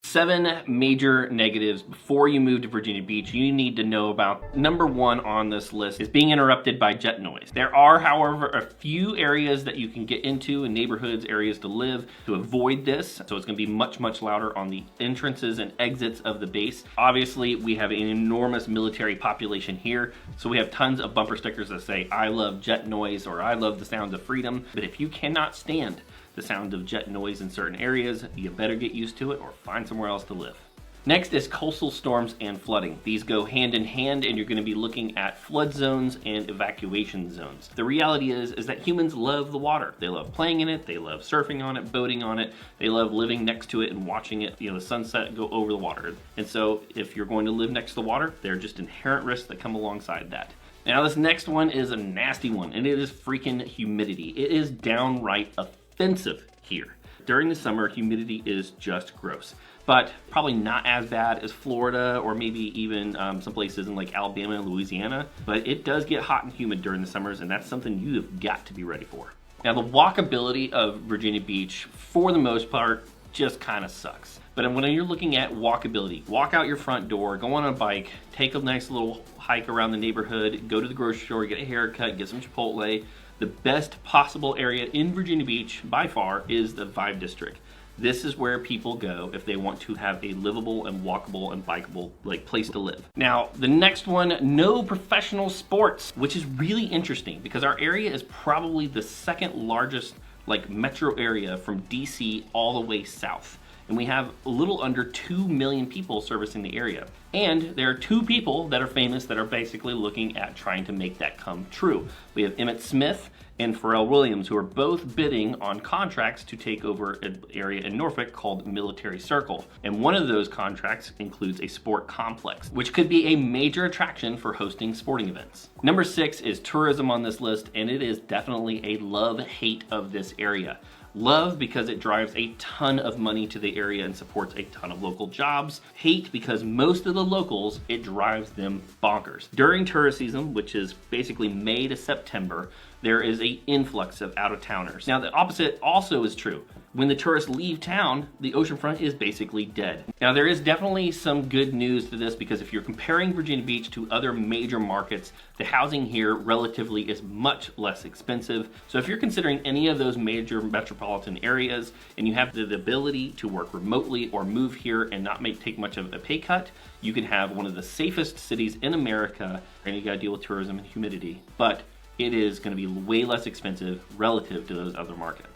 7 major negatives before you move to Virginia Beach you need to know about. Number 1 on this list is being interrupted by jet noise. There are, however, a few areas that you can get into in neighborhoods, areas to live to avoid this. So it's gonna be much, much louder on the entrances and exits of the base. Obviously, we have an enormous military population here. So we have tons of bumper stickers that say, I love jet noise or I love the sounds of freedom. But if you cannot stand the sound of jet noise in certain areas, you better get used to it or find somewhere else to live. Next is coastal storms and flooding. These go hand in hand, and you're going to be looking at flood zones and evacuation zones. The reality is that humans love the water. They love playing in it, they love surfing on it, boating on it, they love living next to it and watching it, the sunset go over the water. And so if you're going to live next to the water, there are just inherent risks that come alongside that. Now this next one is a nasty one, and it is freaking humidity. It is downright offensive here. During the summer, humidity is just gross, but probably not as bad as Florida or maybe even some places in like Alabama and Louisiana, but it does get hot and humid during the summers, and that's something you have got to be ready for. Now the walkability of Virginia Beach, for the most part, just kind of sucks. But when you're looking at walkability, walk out your front door, go on a bike, take a nice little hike around the neighborhood, go to the grocery store, get a haircut, get some Chipotle. The best possible area in Virginia Beach, by far, is the Vibe District. This is where people go if they want to have a livable and walkable and bikeable place to live. Now, the next one, no professional sports, which is really interesting because our area is probably the second largest metro area from DC all the way south. And we have a little under 2 million people servicing the area. And there are 2 people that are famous that are basically looking at trying to make that come true. We have Emmitt Smith and Pharrell Williams, who are both bidding on contracts to take over an area in Norfolk called Military Circle. And one of those contracts includes a sport complex, which could be a major attraction for hosting sporting events. Number 6 is tourism on this list, and it is definitely a love-hate of this area. Love because it drives a ton of money to the area and supports a ton of local jobs. Hate because most of the locals, it drives them bonkers. During tourist season, which is basically May to September, there is an influx of out-of-towners. Now the opposite also is true. When the tourists leave town, the oceanfront is basically dead. Now there is definitely some good news to this because if you're comparing Virginia Beach to other major markets, the housing here relatively is much less expensive. So if you're considering any of those major metropolitan areas and you have the ability to work remotely or move here and not take much of a pay cut, you can have one of the safest cities in America, and you gotta deal with tourism and humidity, but it is gonna be way less expensive relative to those other markets.